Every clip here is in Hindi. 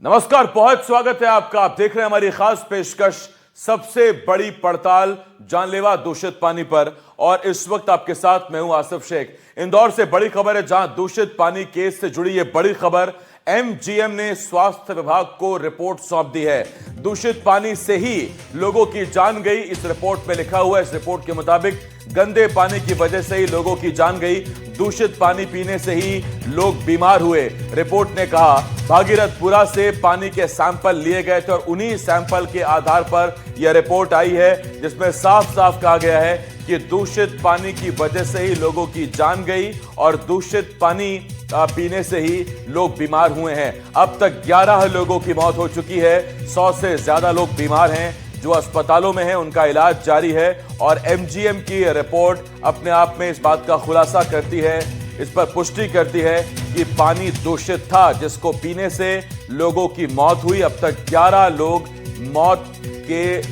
नमस्कार, बहुत स्वागत है आपका। आप देख रहे हैं हमारी खास पेशकश सबसे बड़ी पड़ताल जानलेवा दूषित पानी पर। और इस वक्त आपके साथ मैं हूं आसिफ शेख। इंदौर से बड़ी खबर है, जहां दूषित पानी केस से जुड़ी यह बड़ी खबर। एमजीएम ने स्वास्थ्य विभाग को रिपोर्ट सौंप दी है। दूषित पानी से ही लोगों की जान गई, इस रिपोर्ट में लिखा हुआ है। इस रिपोर्ट के मुताबिक गंदे पानी की वजह से ही लोगों की जान गई, दूषित पानी पीने से ही लोग बीमार हुए। रिपोर्ट ने कहा भागीरथपुरा से पानी के सैंपल लिए गए थे और उन्हीं सैंपल के आधार पर यह रिपोर्ट आई है, जिसमें साफ साफ कहा गया है कि दूषित पानी की वजह से ही लोगों की जान गई और दूषित पानी पीने से ही लोग बीमार हुए हैं। अब तक 11 लोगों की मौत हो चुकी है, 100 से ज्यादा लोग बीमार हैं जो अस्पतालों में हैं, उनका इलाज जारी है। और एमजीएम की रिपोर्ट अपने आप में इस बात का खुलासा करती है, इस पर पुष्टि करती है कि पानी दूषित था, जिसको पीने से लोगों की मौत हुई। अब तक 11 लोग मौत के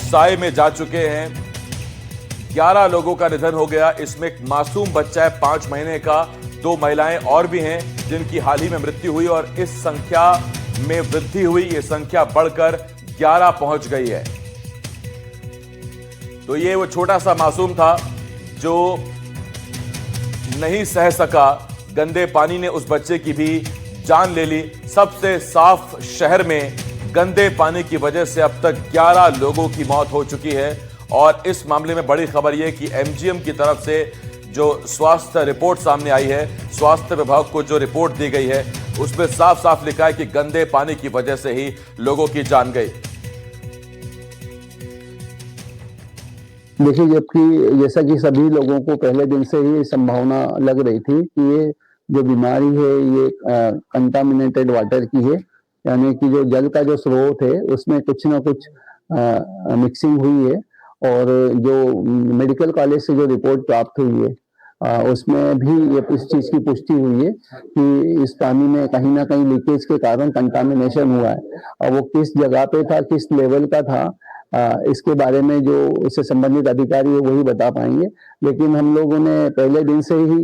साए में जा चुके हैं। 11 लोगों का निधन हो गया। इसमें एक मासूम बच्चा है 5 महीने का, 2 महिलाएं और भी हैं जिनकी हाल ही में मृत्यु हुई और इस संख्या में वृद्धि हुई। यह संख्या बढ़कर 11 पहुंच गई है। तो ये वो छोटा सा मासूम था जो नहीं सह सका, गंदे पानी ने उस बच्चे की भी जान ले ली। सबसे साफ शहर में गंदे पानी की वजह से अब तक 11 लोगों की मौत हो चुकी है। और इस मामले में बड़ी खबर यह कि एमजीएम की तरफ से जो स्वास्थ्य रिपोर्ट सामने आई है, स्वास्थ्य विभाग को जो रिपोर्ट दी गई है, उसमें साफ साफ लिखा है कि गंदे पानी की वजह से ही लोगों की जान गई। देखिए, जबकि जैसा कि सभी लोगों को पहले दिन से ही संभावना लग रही थी कि ये जो बीमारी है ये कंटामिनेटेड वाटर की है, यानी कि जो जल का जो स्रोत है उसमें कुछ ना कुछ मिक्सिंग हुई है। और जो मेडिकल कॉलेज से जो रिपोर्ट प्राप्त हुई है उसमें भी ये इस चीज की पुष्टि हुई है कि इस पानी में कहीं ना कहीं लीकेज के कारण कंटामिनेशन हुआ है। और वो किस जगह पे था, किस लेवल का था, इसके बारे में जो इससे संबंधित अधिकारी है वही बता पाएंगे। लेकिन हम लोगों ने पहले दिन से ही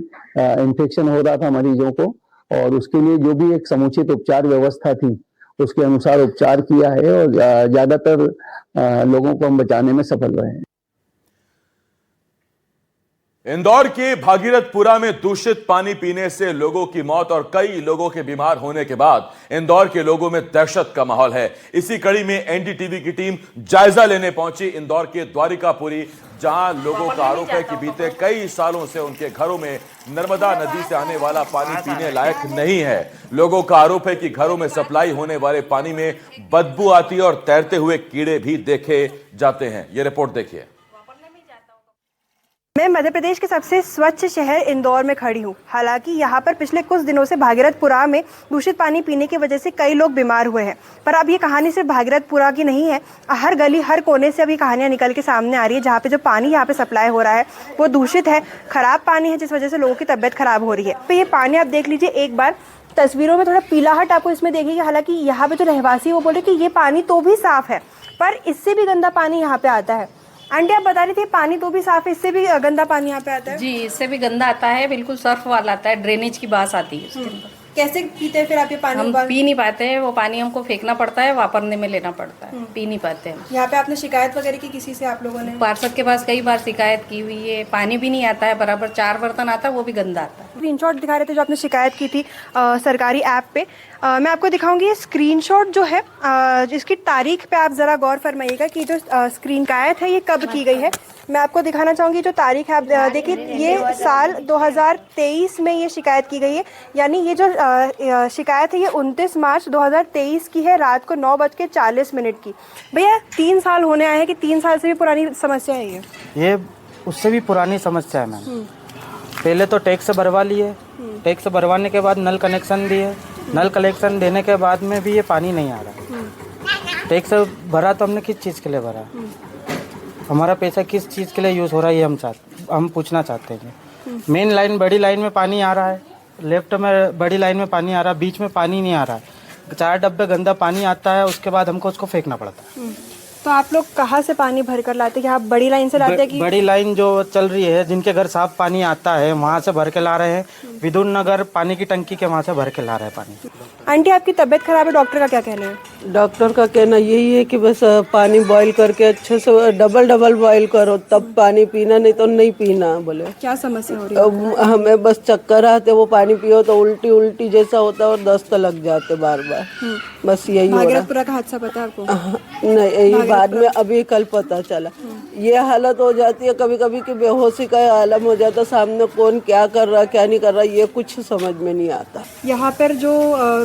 इन्फेक्शन हो रहा था मरीजों को, और उसके लिए जो भी एक समुचित उपचार व्यवस्था थी उसके अनुसार उपचार किया है और ज्यादातर लोगों को हम बचाने में सफल रहे हैं। इंदौर के भागीरथपुरा में दूषित पानी पीने से लोगों की मौत और कई लोगों के बीमार होने के बाद इंदौर के लोगों में दहशत का माहौल है। इसी कड़ी में एनडीटीवी की टीम जायजा लेने पहुंची इंदौर के द्वारिकापुरी, जहां लोगों का आरोप है कि बीते कई सालों से उनके घरों में नर्मदा नदी से आने वाला पानी पीने लायक नहीं है। लोगों का आरोप है कि घरों में सप्लाई होने वाले पानी में बदबू आती है और तैरते हुए कीड़े भी देखे जाते हैं। यह रिपोर्ट देखिए। मैं मध्य प्रदेश के सबसे स्वच्छ शहर इंदौर में खड़ी हूँ। हालांकि यहाँ पर पिछले कुछ दिनों से भागीरथपुरा में दूषित पानी पीने की वजह से कई लोग बीमार हुए हैं। पर अब ये कहानी सिर्फ भागीरथपुरा की नहीं है, हर गली हर कोने से अब ये कहानियाँ निकल के सामने आ रही है, जहाँ पे जो पानी यहाँ पे सप्लाई हो रहा है वो दूषित है, खराब पानी है, जिस वजह से लोगों की तबियत खराब हो रही है। तो ये पानी आप देख लीजिए एक बार, तस्वीरों में थोड़ा पीलाहट आपको इसमें देखेगी। हालांकि यहाँ पे जो रहवासी वो बोल रहे कि ये पानी तो भी साफ है, पर इससे भी गंदा पानी यहाँ पे आता है। आंटी आप बता रही थी पानी तो भी साफ है, इससे भी गंदा पानी यहाँ पे आता है? जी, इससे भी गंदा आता है, बिल्कुल सर्फ वाला आता है, ड्रेनेज की बास आती है उसके अंदर। कैसे पीते हैं फिर आप ये पानी? हम पी नहीं पाते हैं, वो पानी हमको फेंकना पड़ता है, वापरने में लेना पड़ता है, पी नहीं पाते हैं। यहाँ पे आपने शिकायत वगैरह की किसी से आप लोगों ने? पार्षद के पास कई बार शिकायत की हुई है, पानी भी नहीं आता है बराबर, 4 बर्तन आता है वो भी गंदा आता है। स्क्रीनशॉट दिखा रहे थे जो आपने शिकायत की थी सरकारी ऐप पे। मैं आपको दिखाऊंगी ये स्क्रीनशॉट जो है, जिसकी तारीख पे आप ज़रा गौर फरमाइएगा कि जो शिकायत है ये कब की गई है। मैं आपको दिखाना चाहूँगी जो तारीख है, आप देखिए ये साल 2023 में ये शिकायत की गई है। यानी ये जो शिकायत है ये 29 मार्च 2023 की है, रात को 9:40 की। भैया 3 साल होने आए हैं कि 3 साल से भी पुरानी समस्या है ये उससे भी पुरानी समस्या है मैम। पहले तो टैक्स भरवा लिए, टैक्स भरवाने के बाद नल कनेक्शन दिए, नल कनेक्शन देने के बाद में भी ये पानी नहीं आ रहा। टैक्स भरा तो हमने किस चीज़ के लिए भरा, हमारा पैसा किस चीज़ के लिए यूज़ हो रहा है ये हम पूछना चाहते हैं। मेन लाइन बड़ी लाइन में पानी आ रहा है, लेफ्ट में बड़ी लाइन में पानी आ रहा है, बीच में पानी नहीं आ रहा है। 4 डब्बे गंदा पानी आता है, उसके बाद हमको उसको फेंकना पड़ता है। तो आप लोग कहाँ से पानी भर कर लाते हैं? क्या आप बड़ी लाइन से लाते हैं कि बड़ी लाइन जो चल रही है, जिनके घर साफ पानी आता है वहाँ से भर के ला रहे हैं। विदुर नगर पानी की टंकी के वहाँ से भर के ला रहे हैं पानी। आंटी आपकी तबीयत खराब है, डॉक्टर का क्या कहना है? डॉक्टर का कहना यही है कि बस पानी बॉईल करके अच्छे से डबल बॉईल करो तब पानी पीना, नहीं तो नहीं पीना बोले। क्या समस्या हो रही है? हमें बस चक्कर आते, वो पानी पियो तो उल्टी उल्टी जैसा होता है और दस्त लग जाते बार बार। बस यही हो रहा है। भागीरथपुरा का हादसा पता है आपको? नहीं, यही बाद में अभी कल पता चला। ये हालत हो जाती है कभी कभी कि बेहोशी का आलम हो जाता, सामने कौन क्या कर रहा क्या नहीं कर रहा ये कुछ समझ में नहीं आता। यहाँ पर जो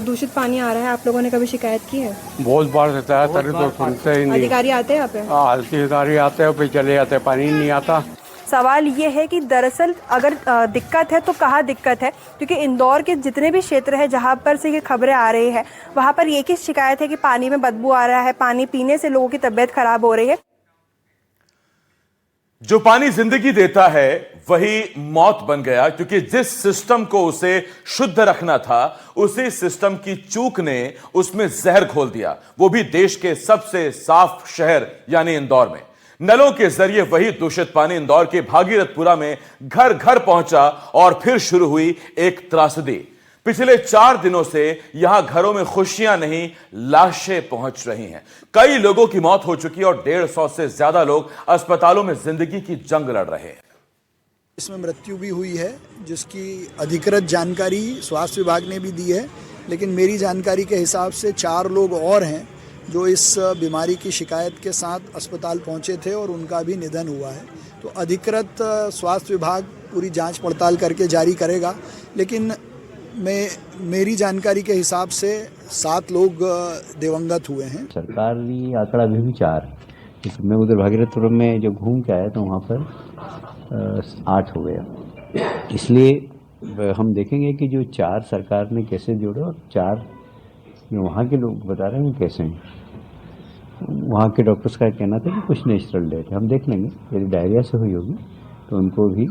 दूषित पानी आ रहा है, आप लोगों ने कभी शिकायत की है? बहुत बार रहता है, तभी तो सुनते ही नहीं। अधिकारी आते हैं यहाँ पे? अधिकारी आते हैं फिर चले जाते हैं, पानी नहीं आता। सवाल ये है कि दरअसल अगर दिक्कत है तो कहाँ दिक्कत है, क्योंकि इंदौर के जितने भी क्षेत्र है जहाँ पर से ये खबरें आ रही है वहाँ पर एक ही शिकायत है कि पानी में बदबू आ रहा है, पानी पीने से लोगों की तबीयत खराब हो रही है। जो पानी जिंदगी देता है वही मौत बन गया, क्योंकि जिस सिस्टम को उसे शुद्ध रखना था उसी सिस्टम की चूक ने उसमें जहर घोल दिया, वो भी देश के सबसे साफ शहर यानी इंदौर में। नलों के जरिए वही दूषित पानी इंदौर के भागीरथपुरा में घर घर पहुंचा और फिर शुरू हुई एक त्रासदी। पिछले 4 दिनों से यहां घरों में खुशियां नहीं लाशें पहुंच रही हैं। कई लोगों की मौत हो चुकी है और 150 से ज्यादा लोग अस्पतालों में जिंदगी की जंग लड़ रहे हैं। इसमें मृत्यु भी हुई है, जिसकी अधिकृत जानकारी स्वास्थ्य विभाग ने भी दी है, लेकिन मेरी जानकारी के हिसाब से 4 लोग और हैं जो इस बीमारी की शिकायत के साथ अस्पताल पहुंचे थे और उनका भी निधन हुआ है। तो अधिकृत स्वास्थ्य विभाग पूरी जांच पड़ताल करके जारी करेगा, लेकिन मेरी जानकारी के हिसाब से 7 लोग दिवंगत हुए हैं। सरकारी आंकड़ा अभी भी 4 है। मैं उधर भागीरथपुर में जब घूम के आया तो वहाँ पर 8 हो गया। इसलिए हम देखेंगे कि जो 4 सरकार ने कैसे जोड़े और 4 वहाँ के लोग बता रहे हैं कैसे हैं। वहाँ के डॉक्टर्स का कहना था कि कुछ नेचुरल डेथ है, हम देख लेंगे। यदि डायरिया से हुई होगी तो उनको भी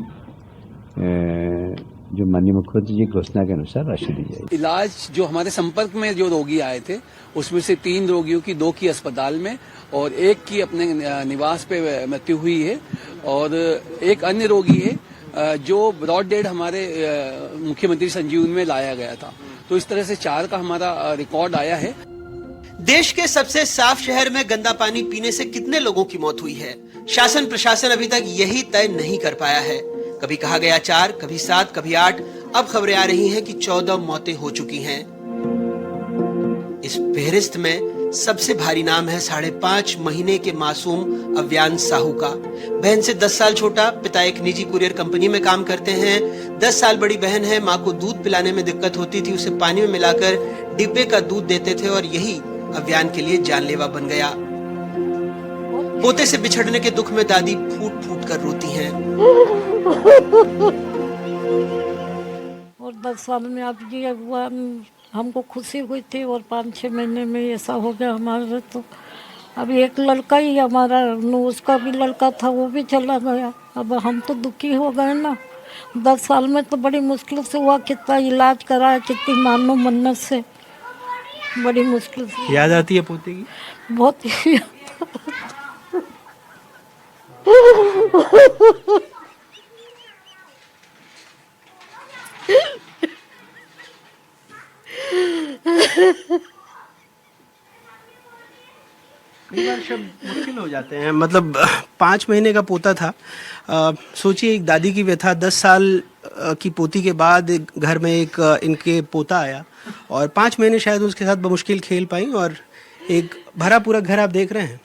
जो माननीय मुख्यमंत्री जी घोषणा के अनुसार राशि दी जाएगी। इलाज जो हमारे संपर्क में जो रोगी आए थे उसमें से 3 रोगियों की 2 की अस्पताल में और 1 की अपने निवास पे मृत्यु हुई है और एक अन्य रोगी है जो ब्रॉड डेड हमारे मुख्यमंत्री संजीवनी में लाया गया था। तो इस तरह से 4 का हमारा रिकॉर्ड आया है। देश के सबसे साफ शहर में गंदा पानी पीने से कितने लोगों की मौत हुई है, शासन प्रशासन अभी तक यही तय नहीं कर पाया है। कभी कहा गया 4, कभी 7, कभी 8, अब खबरें आ रही हैं कि 14 मौतें हो चुकी हैं। इस फेहरिस्त में सबसे भारी नाम है 5.5 महीने के मासूम अव्यान साहू का। बहन से 10 साल छोटा, पिता एक निजी कुरियर कंपनी में काम करते हैं। 10 साल बड़ी बहन है, माँ को दूध पिलाने में दिक्कत होती थी, उसे पानी में मिलाकर डिब्बे का दूध देते थे और यही अव्यान के लिए जानलेवा बन गया। पोते से बिछड़ने के दुख में दादी फूट फूट कर रोती हैं। और 10 साल में अब ये हुआ, हमको खुशी हुई थी और 5-6 महीने में ऐसा हो गया हमारे। तो अभी एक लड़का ही हमारा, उसका भी लड़का था, वो भी चला गया। अब हम तो दुखी हो गए ना। 10 साल में तो बड़ी मुश्किल से हुआ, कितना इलाज कराया, कितनी मानो मन्नत से, बड़ी मुश्किल से। याद आती है पोते की? बहुत ही कई बार शब्द मुश्किल हो जाते हैं। मतलब 5 महीने का पोता था। सोचिए एक दादी की व्यथा, 10 साल की पोती के बाद घर में एक इनके पोता आया और 5 महीने शायद उसके साथ बमुश्किल खेल पाई। और एक भरा पूरा घर आप देख रहे हैं,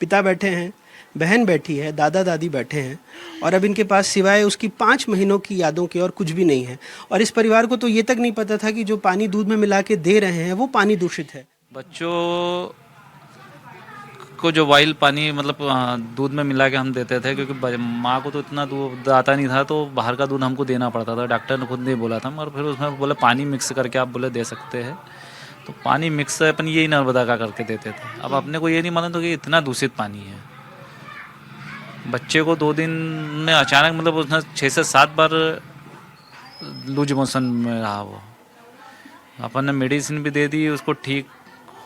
पिता बैठे हैं, बहन बैठी है, दादा दादी बैठे हैं और अब इनके पास सिवाय उसकी 5 महीनों की यादों के और कुछ भी नहीं है। और इस परिवार को तो ये तक नहीं पता था कि जो पानी दूध में मिला के दे रहे हैं वो पानी दूषित है। बच्चों को जो वाइल्ड पानी मतलब दूध में मिला के हम देते थे, क्योंकि माँ को तो इतना दूध आता नहीं था तो बाहर का दूध हमको देना पड़ता था। डॉक्टर ने खुद नहीं बोला था, मगर फिर उसमें बोले पानी मिक्स करके आप बोले दे सकते हैं। तो पानी मिक्स अपन यही नर्मदा का करके देते थे। अब अपने को ये नहीं मालूम था कि इतना दूषित पानी है। बच्चे को 2 दिन में अचानक मतलब उसने 6 से 7 बार लूज मोशन में रहा। वो अपन ने मेडिसिन भी दे दी, उसको ठीक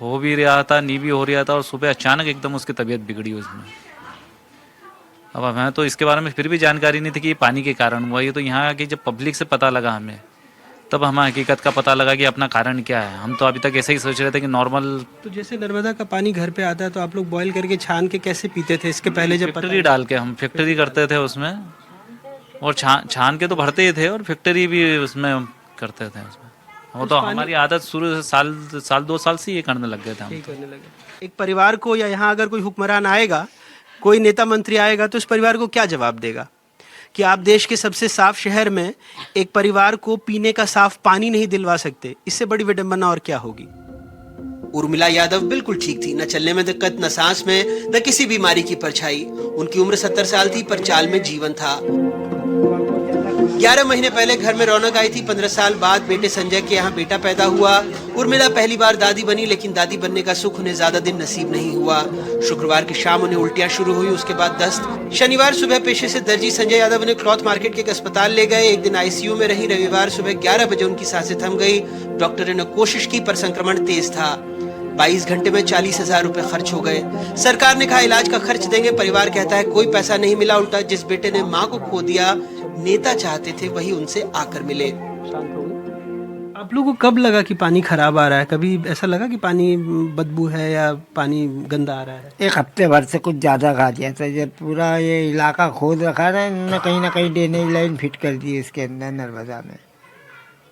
हो भी रहा था, नहीं भी हो रहा था, और सुबह अचानक एकदम उसकी तबीयत बिगड़ी उसमें। अब हमें तो इसके बारे में फिर भी जानकारी नहीं थी कि ये पानी के कारण हुआ। ये तो यहाँ आके जब पब्लिक से पता लगा हमें, तब हमें हकीकत का पता लगा कि अपना कारण क्या है। हम तो अभी तक ऐसे ही सोच रहे थे कि नॉर्मल। तो जैसे नर्मदा का पानी घर पे आता है तो आप लोग बॉईल करके छान के कैसे पीते थे इसके पहले जब फैक्ट्री डाल के, हम फैक्ट्री करते थे उसमें, और छान के तो भरते ही थे, और फैक्ट्री भी उसमें करते थे उसमें। वो तो हमारी आदत शुरू से साल 2 साल से ये करने लग गए थे हम। करने लगे। एक परिवार को, या यहाँ अगर कोई हुक्मरान आएगा, कोई नेता मंत्री आएगा, तो इस परिवार को क्या जवाब देगा कि आप देश के सबसे साफ शहर में एक परिवार को पीने का साफ पानी नहीं दिलवा सकते? इससे बड़ी विडंबना और क्या होगी। उर्मिला यादव बिल्कुल ठीक थी, न चलने में दिक्कत, न सांस में, न किसी बीमारी की परछाई। उनकी उम्र 70 साल थी, पर चाल में जीवन था। 11 महीने पहले घर में रौनक आई थी। 15 साल बाद बेटे संजय के यहाँ बेटा पैदा हुआ। उर्मिला पहली बार दादी बनी, लेकिन दादी बनने का सुख उन्हें ज्यादा दिन नसीब नहीं हुआ। शुक्रवार की शाम उन्हें उल्टियां शुरू हुई, उसके बाद दस्त। शनिवार सुबह पेशे से दर्जी संजय यादव उन्हें क्लॉथ मार्केट के एक अस्पताल ले गए। एक दिन आईसीयू में रही। रविवार सुबह 11 बजे उनकी सांसें थम गई। डॉक्टरों ने कोशिश की, पर संक्रमण तेज था। 22 घंटे में 40,000 रुपए खर्च हो गए। सरकार ने कहा इलाज का खर्च देंगे। परिवार कहता है कोई पैसा नहीं मिला। उल्टा जिस बेटे ने माँ को खो दिया, नेता चाहते थे वही उनसे आकर मिले। आप लोगों को कब लगा कि पानी खराब आ रहा है? कभी ऐसा लगा कि पानी बदबू है या पानी गंदा आ रहा है? एक हफ्ते भर से कुछ ज़्यादा खा दिया था। जब पूरा ये इलाका खोद रखा है ना, कहीं ना कहीं ड्रेनेज लाइन फिट कर दी इसके अंदर नर्मदा में।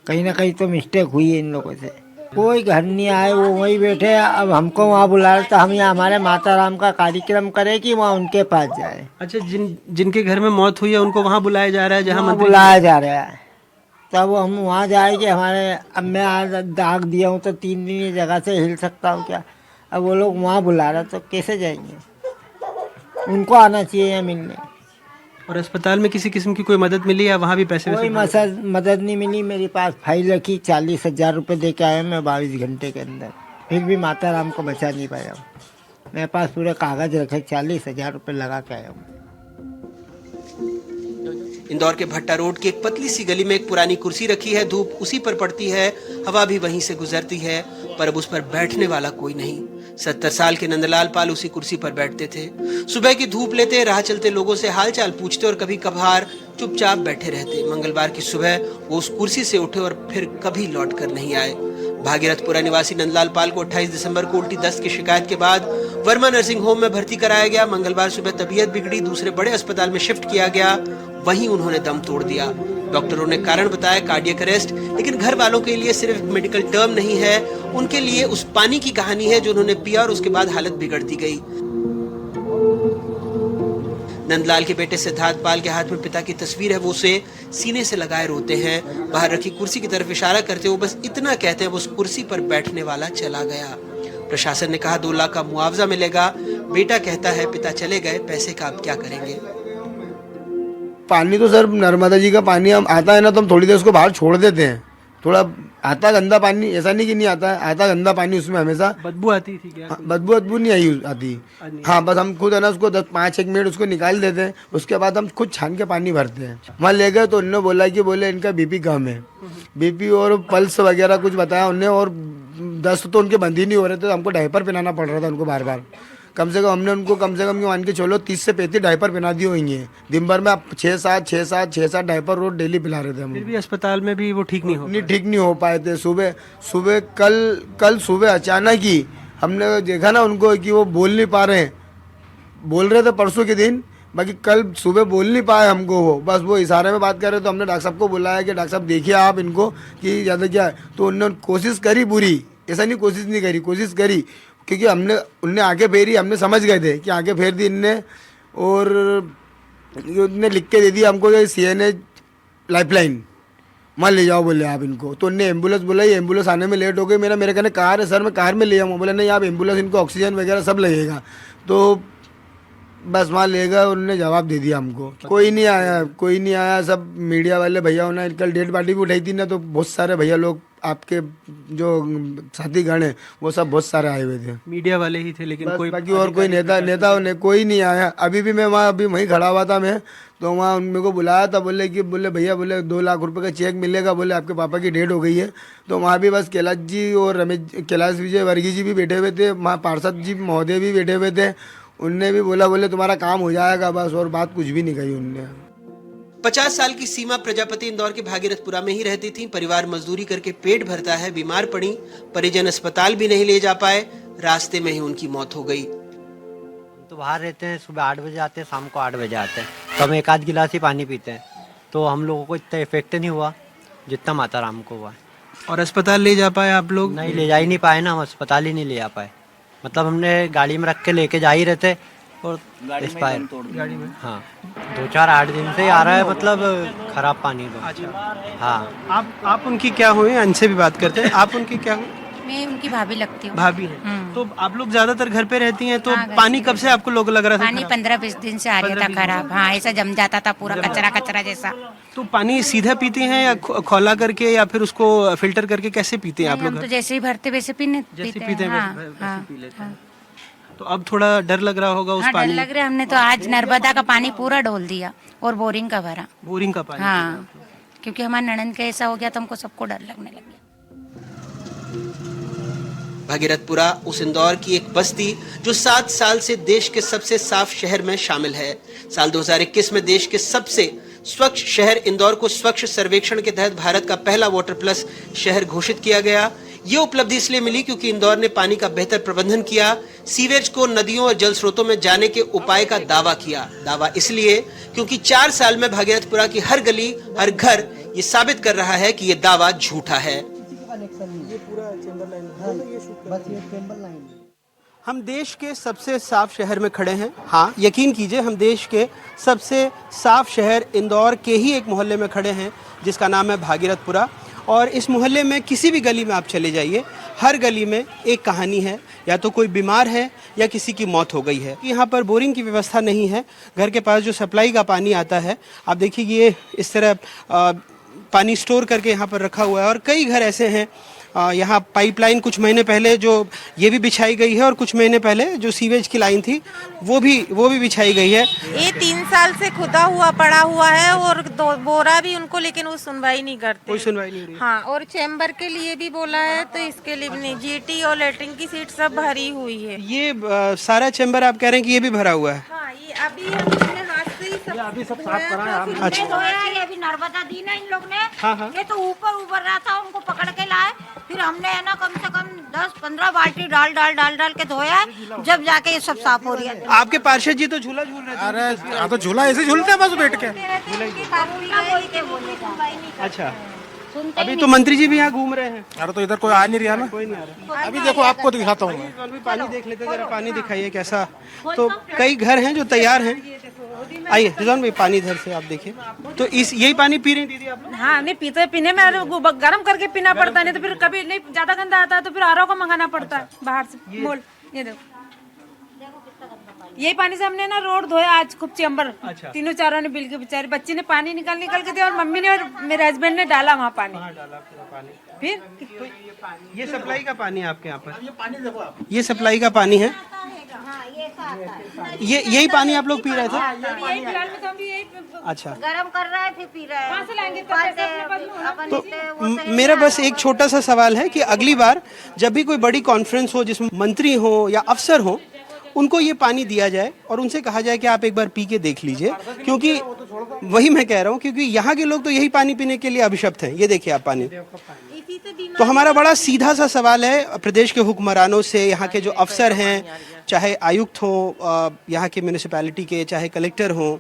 कहीं ना कहीं तो मिस्टेक हुई है इन लोगों से। कोई घर नहीं आए, वो वहीं बैठे। अब हमको वहाँ बुला रहे, तो हम यहाँ हमारे माता राम का कार्यक्रम करें कि वहाँ उनके पास जाए। अच्छा, जिनके घर में मौत हुई है उनको वहाँ बुलाया जा रहा है, जहाँ बुलाया जा रहा है, तब हम वहाँ जाएंगे। हमारे अब मैं आज दाग दिया हूँ तो 3 दिन ये जगह से हिल सकता हूँ क्या? अब वो लोग वहाँ बुला रहे तो कैसे जाएंगे? उनको आना चाहिए यहाँ मिलने। और अस्पताल में किसी किस्म की कोई मदद मिली या वहाँ भी पैसे? कोई मदद नहीं मिली। मेरे पास फाइल रखी, 40,000 रुपये दे के आया मैं 22 घंटे के अंदर, फिर भी माता राम को बचा नहीं पाया हूँ। मेरे पास पूरे कागज रखे, 40,000 रुपये लगा के आया हूँ। इंदौर के भट्टा रोड की एक पतली सी गली में एक पुरानी कुर्सी रखी है। धूप उसी पर पड़ती है, हवा भी वहीं से गुजरती है, पर अब उस पर बैठने वाला कोई नहीं। 70 साल के नंदलाल पाल उसी कुर्सी पर बैठते थे। सुबह की धूप लेते, राह चलते लोगों से हालचाल पूछते और कभी कभार चुपचाप बैठे रहते। मंगलवार की सुबह वो उस कुर्सी से उठे और फिर कभी लौट कर नहीं आए। भागीरथपुरा निवासी नंदलाल पाल को 28 दिसंबर को उल्टी दस्त की शिकायत के बाद वर्मा नर्सिंग होम में भर्ती कराया गया। मंगलवार सुबह तबीयत बिगड़ी, दूसरे बड़े अस्पताल में शिफ्ट किया गया। वहीं उन्होंने दम तोड़ दिया। डॉक्टरों ने कारण बताया कार्डियक अरेस्ट, लेकिन घर वालों के लिए सिर्फ मेडिकल टर्म नहीं है, उनके लिए उस पानी की कहानी है जो उन्होंने पिया और उसके बाद हालत बिगड़ दी गई। नंदलाल के बेटे सिद्धार्थ पाल के हाथ में पिता की तस्वीर है। वो उसे सीने से लगाए रोते हैं। बाहर रखी कुर्सी की तरफ इशारा करते वो बस इतना कहते हैं, उस कुर्सी पर बैठने वाला चला गया। प्रशासन ने कहा 2 लाख का मुआवजा मिलेगा। बेटा कहता है पिता चले गए, पैसे का अब क्या करेंगे? पानी तो सर नर्मदा जी का पानी हम आता है ना, तो हम थोड़ी देर उसको बाहर छोड़ देते हैं। थोड़ा आता गंदा पानी, ऐसा नहीं कि नहीं आता है, आता गंदा पानी उसमें हमेशा बदबू आती थी क्या? बदबू नहीं आई आती। हाँ, बस हम खुद है ना उसको 5-1 मिनट उसको निकाल देते हैं। उसके बाद हम खुद छान के पानी भरते हैं। वहाँ ले गए तो उन्होंने बोला कि बोले इनका बीपी कम है, बीपी और पल्स वगैरह कुछ बताया उन्होंने, और दस्त तो उनके बंद ही नहीं हो रहे थे, तो हमको डायपर पहनाना पड़ रहा था उनको बार बार। कम से कम हमने उनको कम से कम मान के चलो 30 से 35 डायपर पहना दिए होंगे। दिन भर में आप 6-7 डायपर रोज डेली पिला रहे थे हम। फिर भी अस्पताल में भी वो ठीक नहीं हो पाए थे। सुबह कल सुबह अचानक ही हमने देखा ना उनको कि वो बोल नहीं पा रहे हैं। बोल रहे थे परसों के दिन, बाकी कल सुबह बोल नहीं पाए हमको। वो बस वो इशारे में बात कर रहे। तो हमने डॉक्टर साहब को बुलाया कि डॉक्टर साहब देखिए आप इनको कि ज़्यादा क्या है। तो उन्होंने कोशिश करी पूरी, ऐसा नहीं कोशिश नहीं करी, कोशिश करी, क्योंकि उनने आगे फेरी, हमने समझ गए थे कि आगे फेर दी इनने। और उनने लिख के दे दिया हमको CNH लाइफलाइन, वहाँ ले जाओ बोले आप इनको। तो उनने एम्बुलेंस बुलाई, एम्बुलेंस आने में लेट हो गई। मेरे कहने कार है सर, मैं कार में ले जाऊँगा। बोले नहीं आप एम्बुलेंस, इनको ऑक्सीजन वगैरह सब लगेगा। तो बस वहाँ ले गए, उन्होंने जवाब दे दिया हमको। कोई नहीं आया। सब मीडिया वाले भैया ने कल डेड बॉडी भी उठाई थी ना, तो बहुत सारे भैया लोग आपके जो साथी गण है वो सब बहुत सारे आए हुए थे। मीडिया वाले ही थे लेकिन कोई बाकी और कोई नेता ने कोई नहीं आया। अभी भी मैं वहीं खड़ा हुआ था मैं, तो वहाँ मेरे को बुलाया था, बोले भैया बोले 2 लाख रुपए का चेक मिलेगा, बोले आपके पापा की डेथ हो गई है। तो वहाँ भी बस कैलाश जी और कैलाश विजय वर्गीय जी भी बैठे हुए थे, वहाँ पार्षद जी महोदय भी बैठे हुए थे। उनने भी बोले तुम्हारा काम हो जाएगा बस, और बात कुछ भी नहीं कही उनने। 50 साल की सीमा प्रजापति इंदौर के भागीरथपुरा में ही रहती थी। परिवार मजदूरी करके पेट भरता है, बीमार पड़ी, परिजन अस्पताल भी नहीं ले जा पाए, रास्ते में ही उनकी मौत हो गई। तो बाहर रहते हैं, सुबह 8 बजे आते हैं, शाम को 8 बजे आते हैं, तो हम 1 आध गिलास ही पानी पीते हैं, तो हम लोगों को इतना इफेक्ट नहीं हुआ जितना माता राम को हुआ। और अस्पताल ले जा पाए आप लोग? नहीं ले जा ही नहीं पाए ना, हम अस्पताल ही नहीं ले जा पाए। मतलब हमने गाड़ी में रख के लेके जा ही रहते और एक्सपायर गाड़ी में। हाँ 2-4-8 दिन से आ रहा है, मतलब खराब पानी तो। अच्छा हाँ। आप उनकी क्या हुए? उनसे भी बात करते हैं। आप उनकी क्या हुए? मैं उनकी भाभी लगती हूँ। भाभी है। तो आप लोग ज्यादातर घर पे रहती हैं, तो पानी कब से आपको लोग लग रहा था? पानी 15-20 दिन से आ रहा था खराब। हाँ ऐसा जम जाता था पूरा कचरा जैसा। तो पानी सीधा पीती हैं या खौला करके या फिर उसको फिल्टर करके कैसे पीते हैं आप लोग? हम तो जैसे ही भरते वैसे पीते हैं। वैसे पी लेते हैं। तो अब थोड़ा डर लग रहा होगा उस पानी? डर लग रहा है। हमने तो आज नर्मदा का पानी पूरा डोल दिया और बोरिंग का भरा। बोरिंग का पानी? हाँ, क्योंकि हमारे ननद का ऐसा हो गया तो हमको सबको डर लगने लग गया। भागीरथपुरा उस इंदौर की एक बस्ती जो 7 साल से देश के सबसे साफ शहर में शामिल है। साल 2021 में देश के सबसे स्वच्छ शहर इंदौर को स्वच्छ सर्वेक्षण के तहत भारत का पहला वाटर प्लस शहर घोषित किया गया। ये उपलब्धि इसलिए मिली क्योंकि इंदौर ने पानी का बेहतर प्रबंधन किया, सीवेज को नदियों और जल स्रोतों में जाने के उपाय का दावा किया। दावा इसलिए क्योंकि 4 साल में भागीरथपुरा की हर गली, हर घर ये साबित कर रहा है कि ये दावा झूठा है। हम देश के सबसे साफ शहर में खड़े हैं। हाँ, यकीन कीजिए, हम देश के सबसे साफ शहर इंदौर के ही एक मोहल्ले में खड़े हैं जिसका नाम है भागीरथपुरा। और इस मोहल्ले में किसी भी गली में आप चले जाइए, हर गली में एक कहानी है, या तो कोई बीमार है या किसी की मौत हो गई है। यहाँ पर बोरिंग की व्यवस्था नहीं है। घर के पास जो सप्लाई का पानी आता है, आप देखिए ये इस तरह पानी स्टोर करके यहाँ पर रखा हुआ है। और कई घर ऐसे हैं, यहाँ पाइपलाइन कुछ महीने पहले जो ये भी बिछाई गई है, और कुछ महीने पहले जो सीवेज की लाइन थी वो भी बिछाई गई है। ये 3 साल से खुदा हुआ पड़ा हुआ है, और बोरा भी उनको, लेकिन वो सुनवाई नहीं करते। कोई सुनवाई नहीं हो रही। हाँ, और चैम्बर के लिए भी बोला है, तो इसके लिए भी नहीं। जीटी और लेटरिन की सीट सब भरी हुई है। ये सारा चैम्बर आप कह रहे हैं कि ये भी भरा हुआ है? हाँ, ये अभी हमने हाथ से ही सब साफ करा है। अच्छा, ये अभी नर्मदा दी ना इन लोग ने। हाँ। ये तो ऊपर उबर रहा था, उनको पकड़ के लाए, फिर हमने है ना कम से कम 10-15 बाल्टी डाल के धोया, जब जाके ये सब साफ हो रही है। आपके पार्षद जी तो झूला झूल रहे थे। अरे तो झूला ऐसे झूलते हैं बस बैठ के। अच्छा, अभी तो मंत्री जी भी यहाँ घूम रहे हैं। अरे तो इधर कोई आ नहीं रहा ना। कोई नहीं आ रहा। अभी देखो आपको दिखाता हूँ मैं। अभी पानी देख लेते, जरा पानी दिखाइए कैसा। तो कई घर हैं जो तैयार हैं। आइए रिजवान भाई, पानी इधर से आप देखिए। तो यही पानी पी रही दीदी आप लोग? हाँ, नहीं पीते, पीने में गर्म करके पीना पड़ता है, नहीं तो फिर कभी नहीं ज्यादा गंदा आता है तो फिर आरओ का मंगाना पड़ता है बाहर से मोल। ये देखो, यही पानी से हमने ना रोड धोया आज खूब चैम्बर। अच्छा। तीनों चारों ने बिल के, बेचारे बच्ची ने पानी निकाल के दिया, और मम्मी ने और मेरे हस्बैंड ने डाला वहाँ पानी। फिर तो ये सप्लाई का पानी है आपके यहाँ पर? ये पानी देखो आप, ये सप्लाई का पानी है। ये यही पानी आप लोग पी रहे थे? अच्छा, गरम कर रहा है फिर पी रहा है। तो मेरा बस एक छोटा सा सवाल है कि अगली बार जब भी कोई बड़ी कॉन्फ्रेंस हो जिसमें मंत्री हो या अफसर हो, उनको ये पानी दिया जाए और उनसे कहा जाए कि आप एक बार पी के देख लीजिए, क्योंकि वही मैं कह रहा हूँ, क्योंकि यहाँ के लोग तो यही पानी पीने के लिए अभिशप्त हैं। ये देखिए आप पानी। तो हमारा बड़ा सीधा सा सवाल है प्रदेश के हुक्मरानों से, यहाँ के जो अफसर हैं, चाहे आयुक्त हो यहाँ के म्यूनिसिपैलिटी के, चाहे कलेक्टर हों,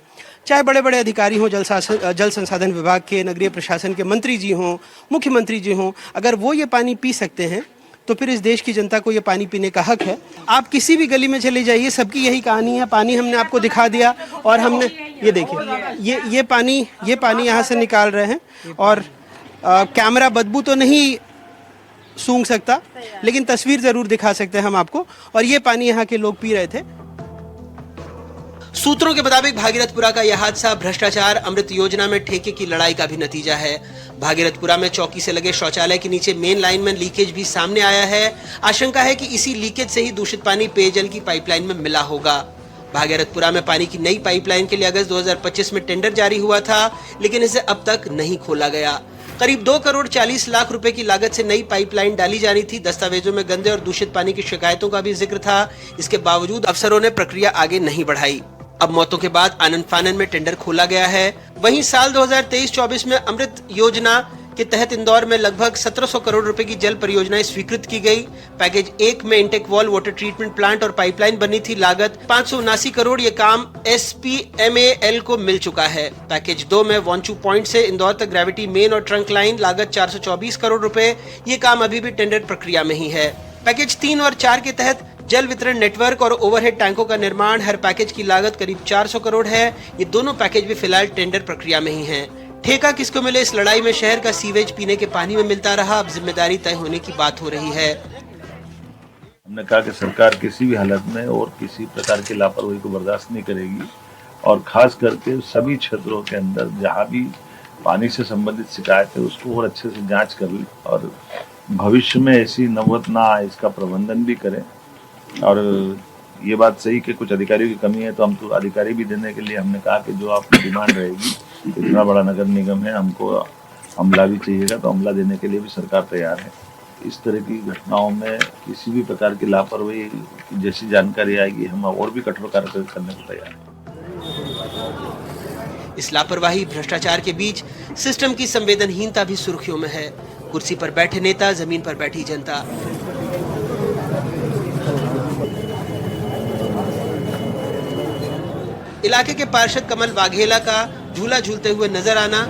चाहे बड़े बड़े अधिकारी हों जल संसाधन विभाग के, नगरीय प्रशासन के मंत्री जी हों, मुख्यमंत्री जी हों, अगर वो ये पानी पी सकते हैं तो फिर इस देश की जनता को ये पानी पीने का हक है। आप किसी भी गली में चले जाइए, सबकी यही कहानी है। पानी हमने आपको दिखा दिया, और हमने ये देखिए ये पानी यहाँ से निकाल रहे हैं, और कैमरा बदबू तो नहीं सूंघ सकता, लेकिन तस्वीर जरूर दिखा सकते हैं हम आपको। और ये पानी यहाँ के लोग पी रहे थे। सूत्रों के मुताबिक भागीरथपुरा का यह हादसा भ्रष्टाचार अमृत योजना में ठेके की लड़ाई का भी नतीजा है। भागीरथपुरा में चौकी से लगे शौचालय के नीचे मेन लाइन में लीकेज भी सामने आया है। आशंका है कि इसी लीकेज से ही दूषित पानी पेयजल की पाइपलाइन में मिला होगा। भागीरथपुरा में पानी की नई पाइपलाइन के लिए अगस्त 2025 में टेंडर जारी हुआ था, लेकिन इसे अब तक नहीं खोला गया। करीब 2 करोड़ 40 लाख रुपए की लागत से नई पाइपलाइन डाली जानी थी। दस्तावेजों में गंदे और दूषित पानी की शिकायतों का भी जिक्र था। इसके बावजूद अफसरों ने प्रक्रिया आगे नहीं बढ़ाई। अब मौतों के बाद आनंद फानन में टेंडर खोला गया है। वहीं साल 2023-24 में अमृत योजना के तहत इंदौर में लगभग 1700 करोड़ रुपए की जल परियोजनाएं स्वीकृत की गई। पैकेज 1 में intake valve water treatment plant और पाइपलाइन बनी थी। लागत 579 करोड़। ये काम SPMAL को मिल चुका है। पैकेज 2 में वांचू पॉइंट से इंदौर तक ग्रेविटी मेन और ट्रंक लाइन, लागत 424 करोड़ रुपए। ये काम अभी भी टेंडर प्रक्रिया में ही है। पैकेज 3 और 4 के तहत जल वितरण नेटवर्क और ओवरहेड टैंकों का निर्माण, हर पैकेज की लागत करीब 400 करोड़ है। ये दोनों पैकेज भी फिलहाल टेंडर प्रक्रिया में ही हैं। ठेका किसको मिले, इस लड़ाई में शहर का सीवेज पीने के पानी में मिलता रहा। अब जिम्मेदारी तय होने की बात हो रही है। हमने कहा कि सरकार किसी भी हालत में और किसी प्रकार की लापरवाही को बर्दाश्त नहीं करेगी और खास करके सभी क्षेत्रों के अंदर जहां भी पानी से संबंधित शिकायत है उसको और अच्छे से जांच कर ले और भविष्य में ऐसी नौबत ना आए इसका प्रबंधन भी करें। और ये बात सही कि कुछ अधिकारियों की कमी है तो हम तो अधिकारी भी देने के लिए हमने कहा कि जो आपकी डिमांड रहेगी, इतना बड़ा नगर निगम है, हमको अमला भी चाहिएगा तो अमला देने के लिए भी सरकार तैयार है। इस तरह की घटनाओं में किसी भी प्रकार की लापरवाही जैसी जानकारी आएगी हम और भी कठोर कार्रवाई करने को तैयार हैं। इस लापरवाही भ्रष्टाचार के बीच सिस्टम की संवेदनहीनता भी सुर्खियों में है। कुर्सी पर बैठे नेता, जमीन पर बैठी जनता। इलाके के पार्षद कमल वाघेला का झूला झूलते हुए नजर आना,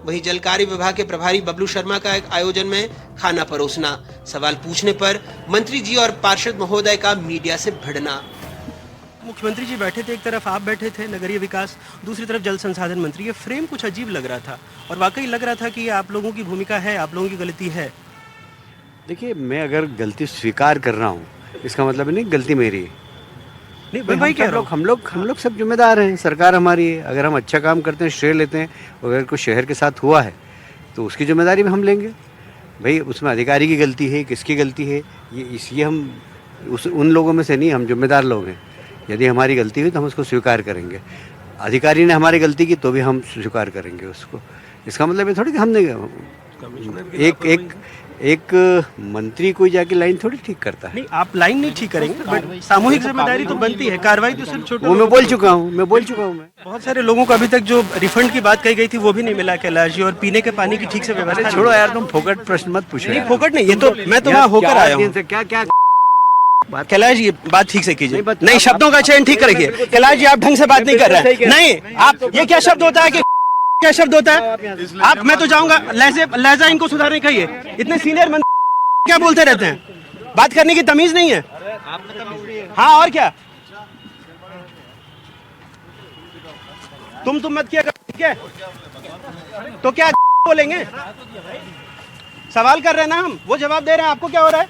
वहीं जल कार्य विभाग के प्रभारी बबलू शर्मा का एक आयोजन में खाना परोसना, सवाल पूछने पर मंत्री जी और पार्षद महोदय का मीडिया से भिड़ना। मुख्यमंत्री जी बैठे थे, एक तरफ आप बैठे थे नगरीय विकास, दूसरी तरफ जल संसाधन मंत्री। ये फ्रेम कुछ अजीब लग रहा था और वाकई लग रहा था कि ये आप लोगों की भूमिका है, आप लोगों की गलती है। देखिए, मैं अगर गलती स्वीकार कर रहा हूँ इसका मतलब नहीं गलती मेरी है। नहीं भाई, हम लोग सब जिम्मेदार हैं, सरकार हमारी है। अगर हम अच्छा काम करते हैं श्रेय लेते हैं, अगर कुछ शहर के साथ हुआ है तो उसकी जिम्मेदारी भी हम लेंगे। भाई उसमें अधिकारी की गलती है, किसकी गलती है, ये इसलिए हम उन लोगों में से नहीं, हम जिम्मेदार लोग हैं। यदि हमारी गलती हुई तो हम उसको स्वीकार करेंगे। अधिकारी ने हमारी गलती की तो भी हम स्वीकार करेंगे उसको। इसका मतलब ये थोड़ी कि हमने एक मंत्री कोई जाके लाइन थोड़ी ठीक करता है। नहीं, आप लाइन नहीं ठीक करेंगे, बट सामूहिक जिम्मेदारी तो बनती है। कार्रवाई तो सिर्फ छोटे, वो मैं बोल चुका हूँ मैं बहुत सारे लोगों को अभी तक जो रिफंड की बात कही गई थी वो भी नहीं मिला कैलाश जी, और पीने के पानी की ठीक से व्यवस्था। छोड़ो यार, तुम फोकट प्रश्न मत पूछो। नहीं फोकट नहीं, ये तो मैं तो वहाँ होकर आया हूँ। क्या कैलाश जी बात ठीक से कीजिए, नहीं शब्दों का चयन ठीक करिए। कैलाश जी आप ढंग से बात नहीं कर रहे हैं। नहीं, आप ये क्या शब्द होता है कि क्या शब्द होता है आप? मैं तो जाऊंगा, लहजा इनको सुधारने का। ये इतने सीनियर मंत्री क्या बोलते रहते हैं, बात करने की तमीज नहीं है। हाँ और क्या, तुम मत किया, ठीक है? तो क्या बोलेंगे? सवाल कर रहे हैं ना हम, वो जवाब दे रहे हैं। आपको क्या हो रहा है?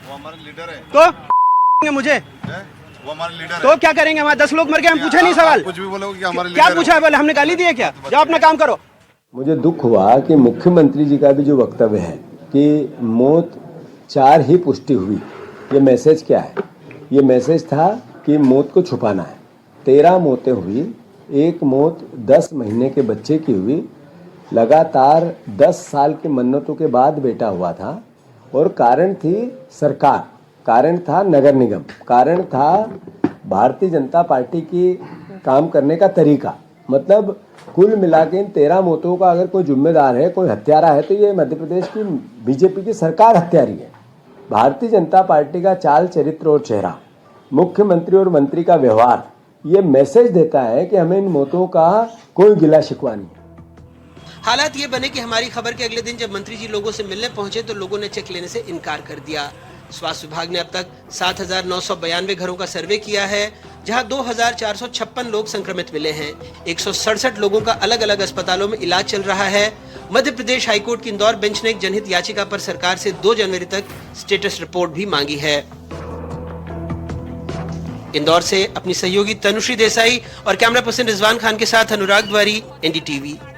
वो हमारे लीडर है। तो मुझे वो हमारे लीडर तो क्या करेंगे? हमारे 10 लोग मर गए, हम पूछे नहीं सवाल। कुछ भी बोलोगे कि हमारे क्या पूछा है? बोले हमने गाली दी है क्या? जाओ अपना काम करो। मुझे दुख हुआ कि मुख्यमंत्री जी का भी जो वक्तव्य है कि मौत 4 ही पुष्टि हुई, ये मैसेज क्या है? ये मैसेज था कि मौत को छुपाना है। 13 मौतें हुई, एक मौत 10 महीने के बच्चे की हुई, लगातार 10 साल की मन्नतों के बाद बेटा हुआ था। और कारण थी सरकार, कारण था नगर निगम, कारण था भारतीय जनता पार्टी की काम करने का तरीका। मतलब कुल मिला के इन 13 मौतों का अगर कोई जिम्मेदार है, कोई हत्यारा है, तो ये मध्य प्रदेश की बीजेपी की सरकार हत्यारी है। भारतीय जनता पार्टी का चाल चरित्र और चेहरा, मुख्यमंत्री और मंत्री का व्यवहार, ये मैसेज देता है कि हमें इन मौतों का कोई गिला शिकवा नहीं है। हालात ये बने कि हमारी खबर के अगले दिन जब मंत्री जी लोगों से मिलने पहुंचे तो लोगों ने चेक लेने से इनकार कर दिया। स्वास्थ्य विभाग ने अब तक 7,992 घरों का सर्वे किया है, जहां 2,456 लोग संक्रमित मिले हैं। 167 लोगों का अलग अलग अस्पतालों में इलाज चल रहा है। मध्य प्रदेश हाईकोर्ट की इंदौर बेंच ने एक जनहित याचिका पर सरकार से 2 जनवरी तक स्टेटस रिपोर्ट भी मांगी है। इंदौर से अपनी सहयोगी तनुश्री देसाई और कैमरा पर्सन रिजवान खान के साथ अनुराग द्वारी, NDTV।